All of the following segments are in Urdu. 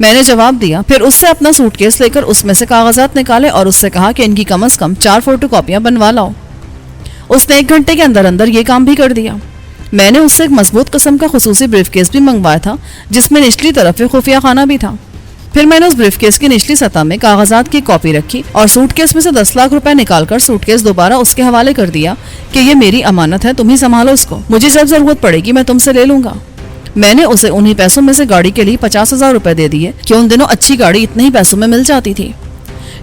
میں نے جواب دیا، پھر اس سے اپنا سوٹ کیس لے کر اس میں سے کاغذات نکالے اور اس سے کہا کہ ان کی کم از کم 4 فوٹو کاپیاں بنوا لاؤ۔ اس نے 1 گھنٹے کے اندر اندر یہ کام بھی کر دیا۔ میں نے اس سے ایک مضبوط قسم کا خصوصی بریف کیس بھی منگوایا تھا جس میں نچلی طرف ایک خفیہ خانہ بھی تھا۔ پھر میں نے اس بریف کیس کی نچلی سطح میں کاغذات کی کاپی رکھی اور سوٹ کیس میں سے 10 لاکھ روپے نکال کر سوٹ کیس دوبارہ اس کے حوالے کر دیا کہ یہ میری امانت ہے، تم ہی سنبھالو اس کو، مجھے جب ضرورت پڑے گی میں تم سے لے لوں گا۔ میں نے اسے انہی پیسوں میں سے گاڑی کے لیے 50,000 روپے دے دیے کہ ان دنوں اچھی گاڑی اتنے ہی پیسوں میں مل جاتی تھی۔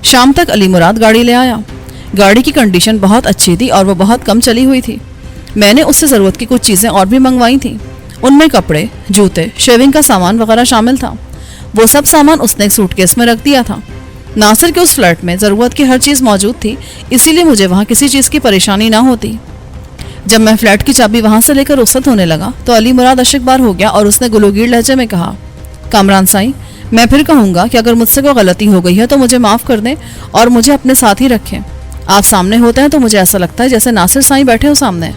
شام تک علی مراد گاڑی لے آیا۔ گاڑی کی کنڈیشن بہت اچھی تھی اور وہ بہت کم چلی ہوئی تھی۔ میں نے اس سے ضرورت کی کچھ چیزیں اور بھی منگوائی تھیں، ان میں کپڑے، جوتے، شیونگ کا سامان وغیرہ شامل تھا۔ وہ سب سامان اس نے ایک سوٹ کیس میں رکھ دیا تھا۔ ناصر کے اس فلیٹ میں ضرورت کی ہر چیز موجود تھی، اسی لیے مجھے وہاں کسی چیز کی پریشانی نہ ہوتی۔ جب میں فلیٹ کی چابی وہاں سے لے کر رخصت ہونے لگا تو علی مراد اشک بار ہو گیا اور اس نے گلوگیر لہجے میں کہا، کامران سائیں، میں پھر کہوں گا کہ اگر مجھ سے کوئی غلطی ہو گئی ہے تو مجھے معاف کر دیں اور مجھے اپنے ساتھ ہی رکھیں۔ آپ سامنے ہوتے ہیں تو مجھے ایسا لگتا ہے جیسے ناصر سائیں بیٹھے ہو سامنے۔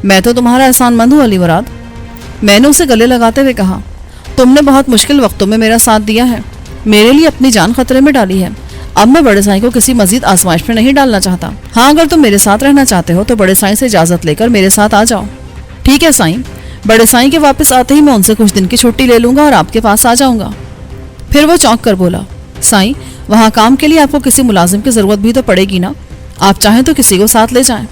میں تو تمہارا احسان مند ہوں علی مراد، میں نے اسے گلے لگاتے ہوئے کہا، تم نے بہت مشکل وقتوں میں میرا ساتھ دیا ہے، میرے لیے اپنی جان خطرے میں ڈالی ہے۔ اب میں بڑے سائیں کو کسی مزید آزمائش میں نہیں ڈالنا چاہتا۔ ہاں اگر تم میرے ساتھ رہنا چاہتے ہو تو بڑے سائیں سے اجازت لے کر میرے ساتھ آ جاؤ۔ ٹھیک ہے سائیں، بڑے سائیں کے واپس آتے ہی میں ان سے کچھ دن کی چھٹی لے لوں گا اور آپ کے پاس آ جاؤں گا۔ پھر وہ چونک کر بولا، سائیں وہاں کام کے لیے آپ کو کسی ملازم کی ضرورت بھی تو پڑے گی نا، آپ چاہیں تو کسی کو ساتھ لے جائیں۔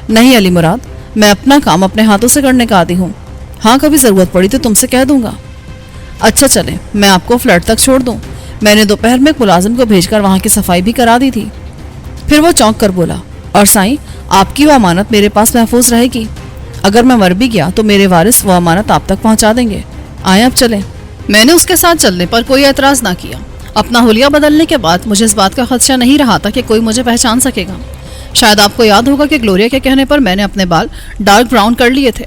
نہیں علی مراد، میں اپنا کام اپنے ہاتھوں سے کرنے کا عادی ہوں، ہاں کبھی ضرورت پڑی تو تم سے کہہ دوں گا۔ اچھا چلیں، میں آپ کو فلیٹ تک چھوڑ دوں، میں نے دوپہر میں ایک ملازم کو بھیج کر وہاں کی صفائی بھی کرا دی تھی۔ پھر وہ چونک کر بولا، اور سائیں آپ کی وہ امانت میرے پاس محفوظ رہے گی، اگر میں مر بھی گیا تو میرے وارث وہ امانت آپ تک پہنچا دیں گے۔ آئیں اب چلیں۔ میں نے اس کے ساتھ چلنے پر کوئی اعتراض نہ کیا۔ اپنا حلیہ بدلنے کے بعد مجھے اس بات کا خدشہ نہیں رہا تھا کہ کوئی مجھے پہچان سکے گا۔ شاید آپ کو یاد ہوگا کہ گلوریا کے کہنے پر میں نے اپنے بال ڈارک براؤن کر لیے تھے،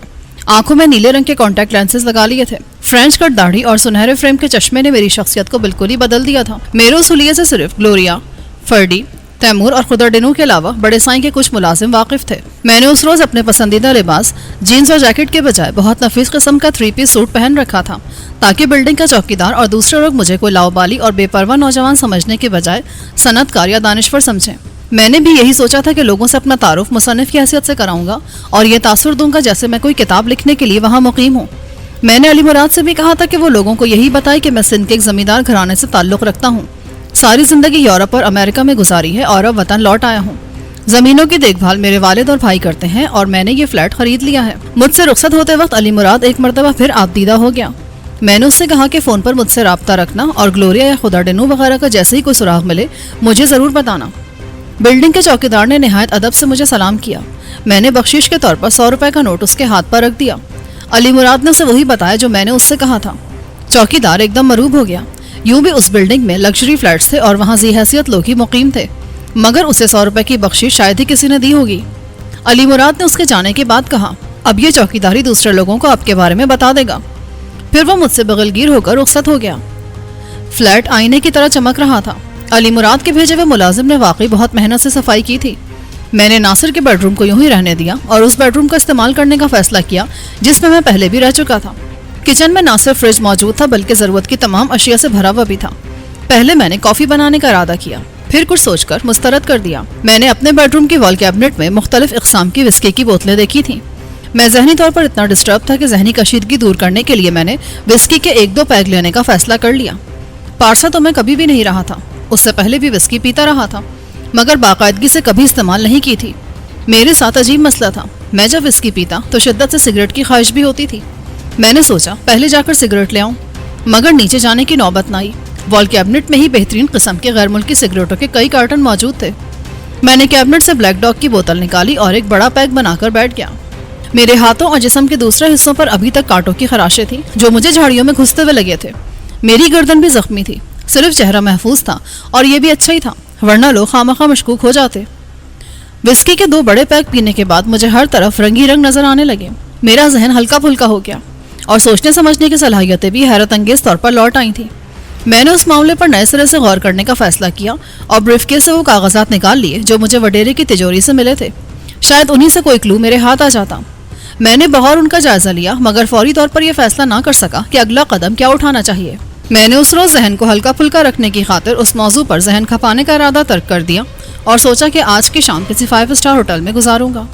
آنکھوں میں نیلے رنگ کے کانٹیکٹ لینسز لگا لیے تھے، فرینچ کٹ داڑھی اور سنہرے فریم کے چشمے نے میری شخصیت کو بالکل ہی بدل دیا تھا۔ میرے اس حلیے سے صرف گلوریا، فرڈی، تیمور اور خدا ڈنو کے علاوہ بڑے سائیں کے کچھ ملازم واقف تھے۔ میں نے اس روز اپنے پسندیدہ لباس جینز اور جیکٹ کے بجائے بہت نفیس قسم کا 3 پیس سوٹ پہن رکھا تھا تاکہ بلڈنگ کا چوکیدار اور دوسرے لوگ مجھے کوئی لاؤبالی اور بے پرواہ نوجوان سمجھنے کے بجائے صنعت کار یا دانشور سمجھیں۔ میں نے بھی یہی سوچا تھا کہ لوگوں سے اپنا تعارف مصنف کی حیثیت سے کراؤں گا اور یہ تاثر دوں گا جیسے میں کوئی کتاب لکھنے کے لیے وہاں مقیم ہوں۔ میں نے علی مراد سے بھی کہا تھا کہ وہ لوگوں کو یہی بتائے کہ میں سندھ کے ایک زمیندار گھرانے سے تعلق رکھتا ہوں، ساری زندگی یورپ اور امریکہ میں گزاری ہے اور اب وطن لوٹ آیا ہوں۔ زمینوں کی دیکھ بھال میرے والد اور بھائی کرتے ہیں اور میں نے یہ فلیٹ خرید لیا ہے۔ مجھ سے رخصت ہوتے وقت علی مراد ایک مرتبہ پھر آپ دیدہ ہو گیا۔ میں نے اس سے کہا کہ فون پر مجھ سے رابطہ رکھنا اور گلوریا یا خدا ڈنو وغیرہ کا جیسے ہی کوئی سراغ ملے مجھے ضرور بتانا۔ بلڈنگ کے چوکیدار نے نہایت ادب سے مجھے سلام کیا۔ میں نے بخشش کے طور پر 100 روپے کا نوٹ اس کے ہاتھ پر رکھ دیا۔ علی مراد نے اسے وہی بتایا جو میں نے اس سے کہا تھا۔ چوکیدار ایک دم مروب ہو گیا۔ یوں بھی اس بلڈنگ میں لگژری فلیٹس تھے اور وہاں ذی حیثیت لوگ ہی مقیم تھے، مگر اسے 100 روپے کی بخشش شاید ہی کسی نے دی ہوگی۔ علی مراد نے اس کے جانے کے بعد کہا، اب یہ چوکیداری دوسرے لوگوں کو آپ کے بارے میں بتا دے گا۔ پھر وہ مجھ سے بغلگیر ہو کر رخصت ہو گیا۔ فلیٹ آئینے کی طرح چمک رہا تھا۔ علی مراد کے بھیجے ہوئے ملازم نے واقعی بہت محنت سے صفائی کی تھی۔ میں نے ناصر کے بیڈ روم کو یوں ہی رہنے دیا اور اس بیڈ روم کا استعمال کرنے کا فیصلہ کیا جس میں پہلے بھی رہ چکا تھا۔ کچن میں نہ صرف فریج موجود تھا بلکہ ضرورت کی تمام اشیاء سے بھرا ہوا بھی تھا۔ پہلے میں نے کافی بنانے کا ارادہ کیا، پھر کچھ سوچ کر مسترد کر دیا۔ میں نے اپنے بیڈ روم کی وال کیبنٹ میں مختلف اقسام کی وسکی کی بوتلیں دیکھی تھیں۔ میں ذہنی طور پر اتنا ڈسٹرب تھا کہ ذہنی کشیدگی دور کرنے کے لیے میں نے وسکی کے 1-2 پیگ لینے کا فیصلہ کر لیا۔ پارسا تو میں کبھی بھی نہیں رہا تھا، اس سے پہلے بھی وسکی پیتا رہا تھا، مگر باقاعدگی سے کبھی استعمال نہیں کی تھی۔ میرے ساتھ عجیب مسئلہ تھا، میں جب وسکی پیتا تو شدت سے سگریٹ کی خواہش بھی ہوتی تھی۔ میں نے سوچا پہلے جا کر سگریٹ لے آؤں، مگر نیچے جانے کی نوبت نہ آئی۔ وال کیبنٹ میں ہی بہترین قسم کے غیر ملکی سگریٹوں کے کئی کارٹن موجود تھے۔ میں نے کیبنٹ سے بلیک ڈاگ کی بوتل نکالی اور ایک بڑا پیک بنا کر بیٹھ گیا۔ میرے ہاتھوں اور جسم کے دوسرے حصوں پر ابھی تک کانٹوں کی خراشیں تھیں جو مجھے جھاڑیوں میں گھستے ہوئے لگے تھے۔ میری گردن بھی زخمی تھی، صرف چہرہ محفوظ تھا اور یہ بھی اچھا ہی تھا، ورنہ لوگ خامخواہ مشکوک ہو جاتے۔ وسکی کے 2 بڑے پیک پینے کے بعد مجھے ہر طرف رنگی رنگ نظر آنے لگے۔ میرا ذہن ہلکا پھلکا ہو گیا اور سوچنے سمجھنے کی صلاحیتیں بھی حیرت انگیز طور پر لوٹ آئی تھیں۔ میں نے اس معاملے پر نئے سرے سے غور کرنے کا فیصلہ کیا اور بریف کیس سے وہ کاغذات نکال لیے جو مجھے وڈیرے کی تجوری سے ملے تھے۔ شاید انہی سے کوئی کلو میرے ہاتھ آ جاتا۔ میں نے بغور ان کا جائزہ لیا مگر فوری طور پر یہ فیصلہ نہ کر سکا کہ اگلا قدم کیا اٹھانا چاہیے۔ میں نے اس روز ذہن کو ہلکا پھلکا رکھنے کی خاطر اس موضوع پر ذہن کھپانے کا ارادہ ترک کر دیا اور سوچا کہ آج کی شام کسی 5 اسٹار ہوٹل میں گزاروں گا۔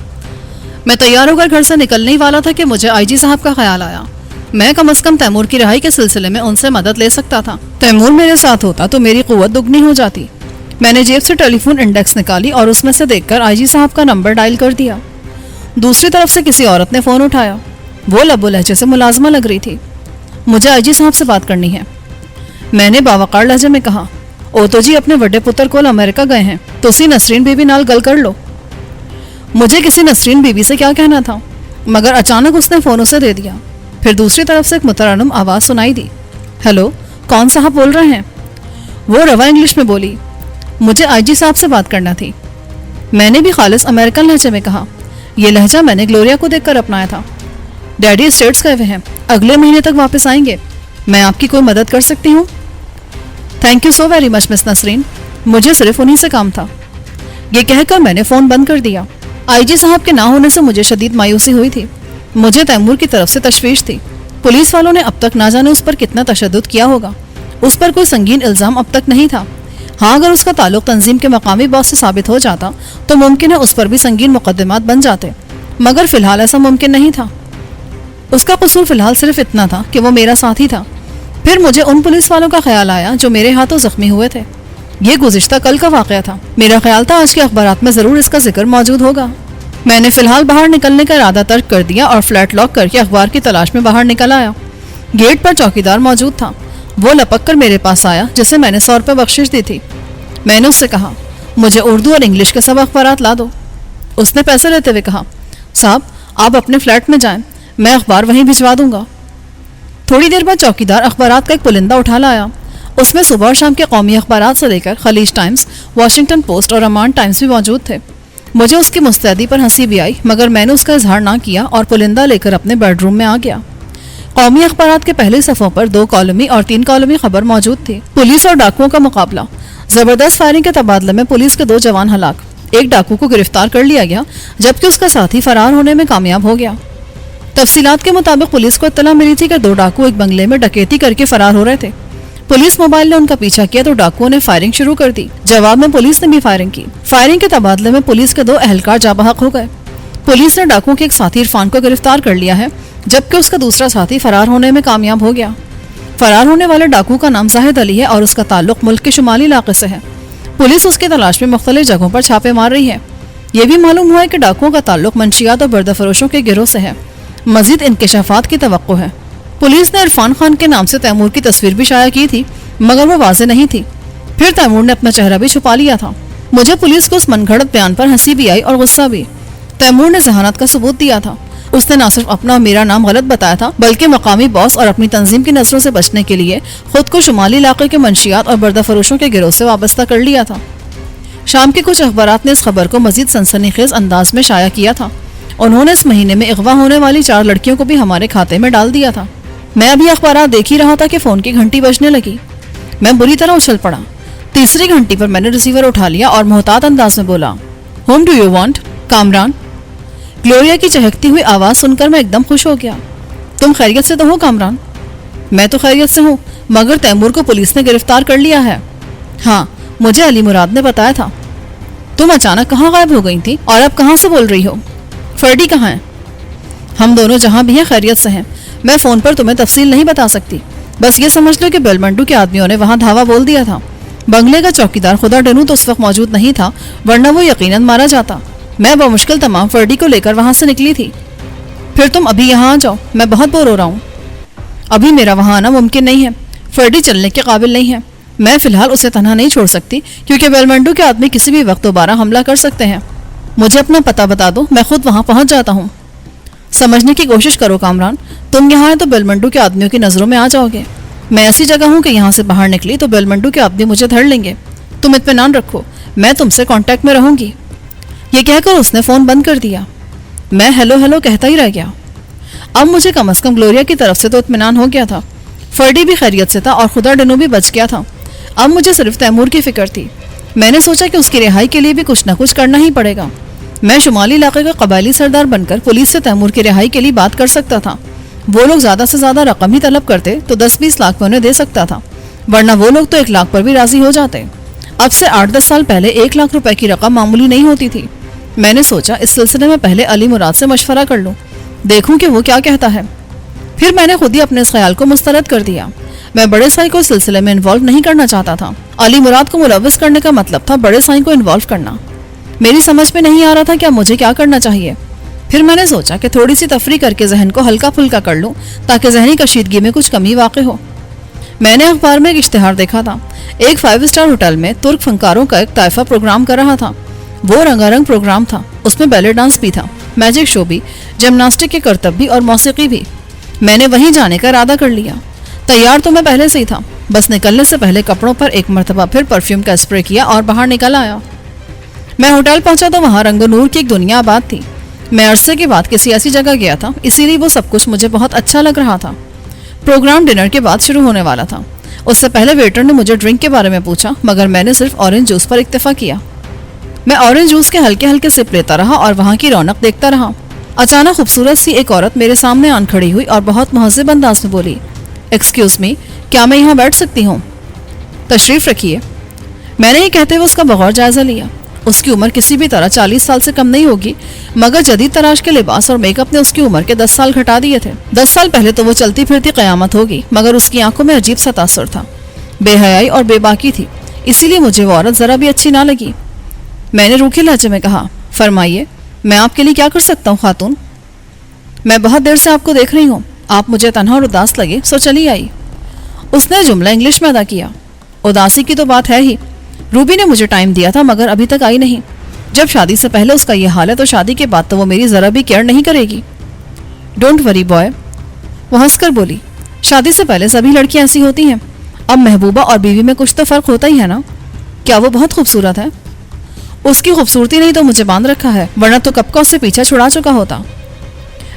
میں تیار ہو کر گھر سے نکلنے ہی والا تھا کہ مجھے آئی جی صاحب کا خیال آیا۔ میں کم از کم تیمور کی رہائی کے سلسلے میں ان سے مدد لے سکتا تھا۔ تیمور میرے ساتھ ہوتا تو میری قوت دگنی ہو جاتی۔ میں نے جیب سے ٹیلی فون انڈیکس نکالی اور اس میں سے دیکھ کر آئی جی صاحب کا نمبر ڈائل کر دیا۔ دوسری طرف سے کسی عورت نے فون اٹھایا۔ وہ لب و لہجے سے ملازمہ لگ رہی تھی۔ مجھے آئی جی صاحب سے بات کرنی ہے، میں نے باوقار لہجے میں کہا۔ او تو جی اپنے وڈے پتر کول امریکہ گئے ہیں، تسی نسرین بی بی نال گل کر لو۔ مجھے کسی نسرین بی بی سے کیا کہنا تھا، مگر اچانک اس نے فون اسے دے دیا۔ پھر دوسری طرف سے ایک مترنم آواز سنائی دی۔ ہیلو، کون صاحب بول رہے ہیں؟ وہ روا انگلش میں بولی۔ مجھے آئی جی صاحب سے بات کرنا تھی۔ میں نے بھی خالص امریکن لہجے میں کہا۔ یہ لہجہ میں نے گلوریا کو دیکھ کر اپنایا تھا۔ ڈیڈی اسٹیٹس گئے ہوئے ہیں، اگلے مہینے تک واپس آئیں گے، میں آپ کی کوئی مدد کر سکتی ہوں؟ Thank you so very much miss Nasreen, مجھے صرف انہی سے کام تھا۔ یہ کہہ کر میں نے فون بند کر دیا۔ آئی جی صاحب کے نہ ہونے سے مجھے شدید مایوسی ہوئی تھی۔ مجھے تیمور کی طرف سے تشویش تھی۔ پولیس والوں نے اب تک نہ جانے اس پر کتنا تشدد کیا ہوگا۔ اس پر کوئی سنگین الزام اب تک نہیں تھا۔ ہاں، اگر اس کا تعلق تنظیم کے مقامی باس سے ثابت ہو جاتا تو ممکن ہے اس پر بھی سنگین مقدمات بن جاتے، مگر فی الحال ایسا ممکن نہیں تھا۔ اس کا قصور فی الحال صرف اتنا تھا کہ وہ میرا ساتھی تھا۔ پھر مجھے ان پولیس والوں کا خیال آیا جو میرے ہاتھوں زخمی ہوئے تھے۔ یہ گزشتہ کل کا واقعہ تھا۔ میرا خیال تھا آج کے اخبارات میں ضرور اس کا ذکر موجود ہوگا۔ میں نے فی الحال باہر نکلنے کا ارادہ ترک کر دیا اور فلیٹ لاک کر کے اخبار کی تلاش میں باہر نکل آیا۔ گیٹ پر چوکیدار موجود تھا۔ وہ لپک کر میرے پاس آیا جسے میں نے 100 روپے بخشش دی تھی۔ میں نے اس سے کہا، مجھے اردو اور انگلش کے سب اخبارات لا دو۔ اس نے پیسے لیتے ہوئے کہا، صاحب آپ اپنے فلیٹ میں جائیں، میں اخبار وہیں بھجوا دوں گا۔ تھوڑی دیر بعد چوکیدار اخبارات کا ایک پلندہ اٹھا لایا۔ اس میں صبح اور شام کے قومی اخبارات سے لے کر خلیج ٹائمز، واشنگٹن پوسٹ اور امان ٹائمز بھی موجود تھے۔ مجھے اس کی مستعدی پر ہنسی بھی آئی، مگر میں نے اس کا اظہار نہ کیا اور پلندہ لے کر اپنے بیڈ روم میں آ گیا۔ قومی اخبارات کے پہلے صفحوں پر 2 کالمی اور 3 کالمی خبر موجود تھی۔ پولیس اور ڈاکوؤں کا مقابلہ۔ زبردست فائرنگ کے تبادلے میں پولیس کے 2 جوان ہلاک۔ ایک ڈاکو کو گرفتار کر لیا گیا جبکہ اس کا ساتھی فرار ہونے میں کامیاب ہو گیا۔ تفصیلات کے مطابق پولیس کو اطلاع ملی تھی کہ 2 ڈاکو ایک بنگلے میں ڈکیتی کر کے فرار ہو رہے تھے۔ پولیس موبائل نے ان کا پیچھا کیا تو ڈاکوؤں نے فائرنگ شروع کر دی۔ جواب میں پولیس نے بھی فائرنگ کی۔ فائرنگ کے تبادلے میں پولیس کے 2 اہلکار جاں بحق ہو گئے۔ پولیس نے ڈاکوؤں کے ایک ساتھی عرفان کو گرفتار کر لیا ہے جبکہ اس کا دوسرا ساتھی فرار ہونے میں کامیاب ہو گیا۔ فرار ہونے والے ڈاکو کا نام زاہد علی ہے اور اس کا تعلق ملک کے شمالی علاقے سے ہے۔ پولیس اس کی تلاش میں مختلف جگہوں پر چھاپے مار رہی ہے۔ یہ بھی معلوم ہوا ہے کہ ڈاکوؤں کا تعلق منشیات اور بردہ فروشوں کے گروہ سے ہے۔ مزید انکشافات کی توقع ہے۔ پولیس نے عرفان خان کے نام سے تیمور کی تصویر بھی شائع کی تھی مگر وہ واضح نہیں تھی۔ پھر تیمور نے اپنا چہرہ بھی چھپا لیا تھا۔ مجھے پولیس کو اس من گھڑت بیان پر ہنسی بھی آئی اور غصہ بھی۔ تیمور نے ذہانت کا ثبوت دیا تھا۔ اس نے نہ صرف اپنا اور میرا نام غلط بتایا تھا بلکہ مقامی باس اور اپنی تنظیم کی نظروں سے بچنے کے لیے خود کو شمالی علاقے کے منشیات اور بردہ فروشوں کے گروہ سے وابستہ کر لیا تھا۔ شام کے کچھ اخبارات نے اس خبر کو مزید سنسنی خیز انداز میں شائع کیا تھا۔ انہوں نے اس مہینے میں اغوا ہونے والی 4 لڑکیوں کو بھی ہمارے کھاتے میں ڈال دیا تھا۔ میں ابھی اخبارات دیکھ ہی رہا تھا کہ فون کی گھنٹی بجنے لگی۔ میں بری طرح اچھل پڑا۔ تیسری گھنٹی پر میں نے ریسیور اٹھا لیا اور محتاط انداز میں بولا، home do you want? Kamran. Gloria کی چہکتی ہوئی آواز سن کر میں ایک دم خوش ہو گیا۔ تم خیریت سے تو ہو کامران؟ میں تو خیریت سے ہوں مگر تیمور کو پولیس نے گرفتار کر لیا ہے۔ ہاں، مجھے علی مراد نے بتایا تھا۔ تم اچانک کہاں غائب ہو گئی تھی اور اب کہاں سے بول رہی ہو؟ فرڈی کہاں ہے؟ ہم دونوں جہاں بھی ہیں خیریت سے ہیں۔ میں فون پر تمہیں تفصیل نہیں بتا سکتی، بس یہ سمجھ لو کہ بیلمنڈو کے آدمیوں نے وہاں دھاوا بول دیا تھا۔ بنگلے کا چوکیدار خدا ڈنو تو اس وقت موجود نہیں تھا ورنہ وہ یقیناً مارا جاتا۔ میں بمشکل تمام فرڈی کو لے کر وہاں سے نکلی تھی۔ پھر تم ابھی یہاں آ جاؤ، میں بہت بور ہو رہا ہوں۔ ابھی میرا وہاں آنا ممکن نہیں ہے، فرڈی چلنے کے قابل نہیں ہے۔ میں فی الحال اسے تنہا نہیں چھوڑ سکتی کیونکہ بیلمنڈو کے آدمی کسی بھی وقت دوبارہ حملہ کر سکتے ہیں۔ مجھے اپنا پتہ بتا دو، میں خود وہاں پہنچ جاتا ہوں۔ سمجھنے کی کوشش کرو کامران، تم یہاں ہیں تو بیلمنڈو کے آدمیوں کی نظروں میں آ جاؤ گے۔ میں ایسی جگہ ہوں کہ یہاں سے باہر نکلی تو بیلمنڈو کے آدمی مجھے دھر لیں گے۔ تم اطمینان رکھو، میں تم سے کانٹیکٹ میں رہوں گی۔ یہ کہہ کر اس نے فون بند کر دیا۔ میں ہیلو ہیلو کہتا ہی رہ گیا۔ اب مجھے کم از کم گلوریا کی طرف سے تو اطمینان ہو گیا تھا۔ فرڈی بھی خیریت سے تھا اور خدا ڈنو بھی بچ گیا تھا۔ اب مجھے صرف تیمور کی فکر تھی۔ میں نے سوچا کہ اس کی رہائی کے لیے بھی کچھ نہ کچھ کرنا ہی پڑے گا۔ میں شمالی علاقے کا قبائلی سردار بن کر پولیس سے تیمور کی رہائی کے لیے بات کر سکتا تھا وہ لوگ زیادہ سے زیادہ رقم ہی طلب کرتے تو 10-20 لاکھ میں انہیں دے سکتا تھا، ورنہ وہ لوگ تو 1 لاکھ پر بھی راضی ہو جاتے۔ اب سے 8-10 سال پہلے 1 لاکھ روپے کی رقم معمولی نہیں ہوتی تھی۔ میں نے سوچا اس سلسلے میں پہلے علی مراد سے مشورہ کر لوں، دیکھوں کہ وہ کیا کہتا ہے۔ پھر میں نے خود ہی اپنے اس خیال کو مسترد کر دیا۔ میں بڑے سائی کو اس سلسلے میں انوالو نہیں کرنا چاہتا تھا۔ علی مراد کو ملوث کرنے کا مطلب تھا بڑے سائی کو انوالو کرنا۔ میری سمجھ میں نہیں آ رہا تھا کہ مجھے کیا کرنا چاہیے۔ پھر میں نے سوچا کہ تھوڑی سی تفریح کر کے ذہن کو ہلکا پھلکا کر لوں تاکہ ذہنی کشیدگی میں کچھ کمی واقع ہو۔ میں نے اخبار میں ایک اشتہار دیکھا تھا، ایک 5 اسٹار ہوٹل میں ترک فنکاروں کا ایک طائفہ پروگرام کر رہا تھا۔ وہ رنگا رنگ پروگرام تھا، اس میں بیلے ڈانس بھی تھا، میجک شو بھی، جمناسٹک کے کرتب بھی اور موسیقی بھی۔ میں نے وہیں جانے کا ارادہ کر لیا۔ تیار تو میں پہلے سے ہی تھا، بس نکلنے سے پہلے کپڑوں پر ایک مرتبہ پھر پرفیوم کا اسپرے کیا اور باہر نکل آیا۔ میں ہوٹل پہنچا تو وہاں رنگ و نور کی ایک دنیا آباد تھی۔ میں عرصے کے بعد کسی ایسی جگہ گیا تھا، اسی لیے وہ سب کچھ مجھے بہت اچھا لگ رہا تھا۔ پروگرام ڈنر کے بعد شروع ہونے والا تھا۔ اس سے پہلے ویٹر نے مجھے ڈرنک کے بارے میں پوچھا، مگر میں نے صرف اورنج جوس پر اکتفا کیا۔ میں اورنج جوس کے ہلکے ہلکے سپ لیتا رہا اور وہاں کی رونق دیکھتا رہا۔ اچانک خوبصورت سی ایک عورت میرے سامنے آن کھڑی ہوئی اور بہت مہذب انداز میں بولی، ایکسکیوز می، کیا میں یہاں بیٹھ سکتی ہوں؟ تشریف رکھیے۔ میں نے یہ کہتے ہوئے اس کا بغور جائزہ لیا۔ اس کی عمر کسی بھی طرح 40 سال سے کم نہیں ہوگی، مگر جدید تراش کے لباس اور میک اپ نے اس کی عمر کے 10 سال گھٹا دیے تھے۔ 10 سال پہلے تو وہ چلتی پھرتی قیامت ہوگی، مگر اس کی آنکھوں میں عجیب سا تاثر تھا، بے حیائی اور بے باکی تھی، اسی لیے مجھے وہ عورت ذرا بھی اچھی نہ لگی۔ میں نے روکھے لہجے میں کہا، فرمائیے، میں آپ کے لیے کیا کر سکتا ہوں خاتون؟ میں بہت دیر سے آپ کو دیکھ رہی ہوں، آپ مجھے تنہا اور اداس لگے، سو چلی آئی۔ اس نے جملہ انگلش میں ادا کیا۔ اداسی کی تو بات ہے ہی، روبی نے مجھے ٹائم دیا تھا مگر ابھی تک آئی نہیں۔ جب شادی سے پہلے اس کا یہ حال ہے تو شادی کے بعد تو وہ میری ذرا بھی کیئر نہیں کرے گی۔ ڈونٹ وری بوائے، وہ ہنس کر بولی، شادی سے پہلے سبھی لڑکیاں ایسی ہوتی ہیں۔ اب محبوبہ اور بیوی میں کچھ تو فرق ہوتا ہی ہے نا۔ کیا وہ بہت خوبصورت ہے؟ اس کی خوبصورتی نہیں تو مجھے باندھ رکھا ہے، ورنہ تو کب کا اس سے پیچھا چھڑا چکا ہوتا۔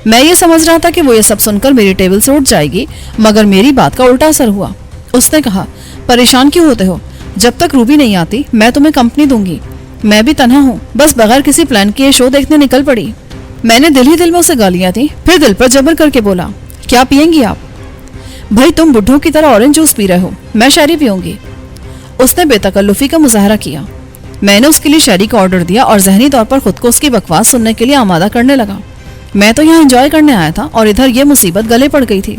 میں یہ سمجھ رہا تھا کہ وہ یہ سب سن کر میری ٹیبل سے اٹھ جائے گی، مگر میری بات کا الٹا اثر ہوا۔ اس نے کہا، پریشان کیوں ہوتے ہو؟ جب تک روبی نہیں آتی میں تمہیں کمپنی دوں گی۔ میں بھی تنہا ہوں، بس بغیر کسی پلان کے یہ شو دیکھنے نکل پڑی۔ میں نے دل ہی دل میں اسے گالیاں دی، پھر دل پر جبر کر کے بولا، کیا پئیں گی آپ؟ بھائی تم بڈھوں کی طرح اورنج جوس پی رہے ہو، میں شیری پیوں گی۔ اس نے بے تکلفی کا مظاہرہ کیا۔ میں نے اس کے لیے شیری کا آرڈر دیا اور ذہنی طور پر خود کو اس کی بکواس سننے کے لیے آمادہ کرنے لگا۔ میں تو یہاں انجوائے کرنے آیا تھا اور ادھر یہ مصیبت گلے پڑ گئی تھی۔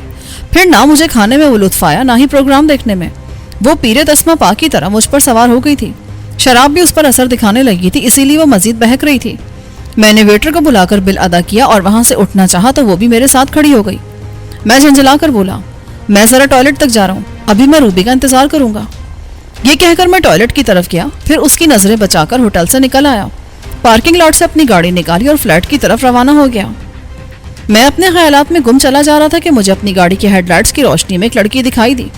پھر نہ مجھے کھانے میں وہ لطف آیا نہ ہی پروگرام دیکھنے میں۔ وہ پیرے تسمہ پا کی طرح مجھ پر سوار ہو گئی تھی۔ شراب بھی اس پر اثر دکھانے لگی تھی، اسی لیے وہ مزید بہک رہی تھی۔ میں نے ویٹر کو بلا کر بل ادا کیا اور وہاں سے اٹھنا چاہا تو وہ بھی میرے ساتھ کھڑی ہو گئی۔ میں جھنجھلا کر بولا، میں ذرا ٹوائلٹ تک جا رہا ہوں، ابھی میں روبی کا انتظار کروں گا۔ یہ کہہ کر میں ٹوائلٹ کی طرف گیا، پھر اس کی نظریں بچا کر ہوٹل سے نکل آیا، پارکنگ لاٹ سے اپنی گاڑی نکالی اور فلیٹ کی طرف روانہ ہو گیا۔ میں اپنے خیالات میں گم چلا جا رہا تھا کہ مجھے اپنی گاڑی کی ہیڈ لائٹس کی روشنی میں ایک لڑکی دکھائی دی۔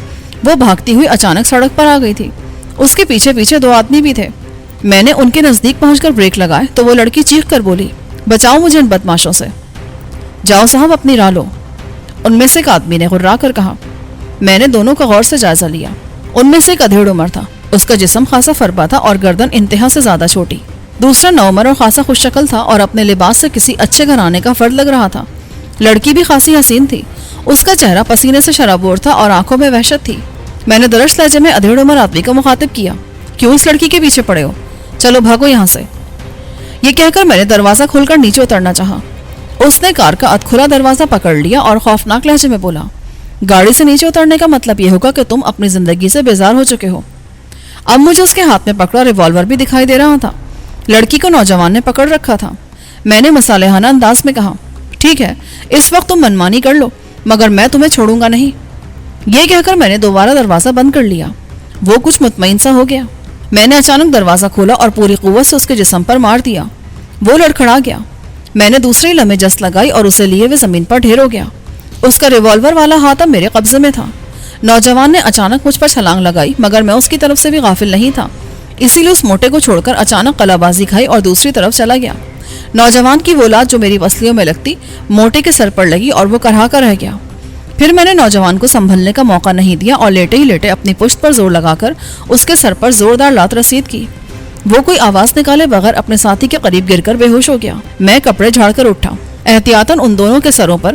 وہ بھاگتی ہوئی اچانک سڑک پر آ گئی تھی۔ اس کے پیچھے پیچھے 2 آدمی بھی تھے۔ میں نے ان کے نزدیک پہنچ کر بریک لگائے تو وہ لڑکی چیخ کر بولی، بچاؤ مجھے ان بدماشوں سے۔ جاؤ صاحب اپنی راہ لو، ان میں سے ایک آدمی نے غرا کر کہا۔ میں نے دونوں کا غور سے جائزہ لیا۔ ان میں سے ایک ادھیڑ عمر تھا، اس کا جسم خاصا فربا تھا اور گردن انتہا سے زیادہ چھوٹی۔ دوسرا نوعمر اور خاصا خوش شکل تھا اور اپنے لباس سے کسی اچھے گھرانے کا فرد لگ رہا تھا۔ لڑکی بھی خاصی حسین تھی، اس کا چہرہ پسینے سے شرابور تھا اور آنکھوں میں وحشت تھی۔ میں نے درشت لہجے میں ادھیڑ عمر آدمی کو مخاطب کیا، کیوں اس لڑکی کے پیچھے پڑے ہو؟ چلو بھاگو یہاں سے۔ یہ کہہ کر میں نے دروازہ کھول کر نیچے اترنا چاہا۔ اس نے کار کا ادکھلا دروازہ پکڑ لیا اور خوفناک لہجے میں بولا، گاڑی سے نیچے اترنے کا مطلب یہ ہوگا کہ تم اپنی زندگی سے بیزار ہو چکے ہو۔ اب مجھے اس کے ہاتھ میں پکڑا ریوالور بھی دکھائی دے رہا تھا۔ لڑکی کو نوجوان نے پکڑ رکھا تھا۔ میں نے مصالحانہ انداز میں کہا، ٹھیک ہے، اس وقت تم منمانی کر لو، مگر میں تمہیں چھوڑوں گا نہیں۔ یہ کہہ کر میں نے دوبارہ دروازہ بند کر لیا۔ وہ کچھ مطمئن سا ہو گیا۔ میں نے اچانک دروازہ کھولا اور پوری قوت سے اس کے جسم پر مار دیا۔ وہ لڑکھڑا گیا۔ میں نے دوسرے لمحے جس لگائی اور اسے لیے ہوئے زمین پر ڈھیر ہو گیا۔ اس کا ریوالور والا ہاتھ اب میرے قبضے میں تھا۔ نوجوان نے اچانک مجھ پر چھلانگ لگائی، مگر میں اس کی طرف سے بھی غافل نہیں تھا، اسی لیے اس موٹے کو چھوڑ کر اچانک قلع بازی کھائی اور دوسری طرف چلا گیا۔ نوجوان کی وہ لات جو میری وسلیوں میں لگتی موٹے کے سر پر لگی اور وہ کرہا کر رہ گیا۔ پھر میں نے نوجوان کو سنبھلنے کا موقع نہیں دیا اور لیٹے ہی لیٹے اپنی پشت پر زور لگا کر اس کے سر پر زوردار لات رسید کی۔ وہ کوئی آواز نکالے بغیر اپنے ساتھی کے قریب گر کر بے ہوش ہو گیا۔ میں کپڑے جھاڑ کر اٹھا، احتیاطاً ان دونوں کے سروں پر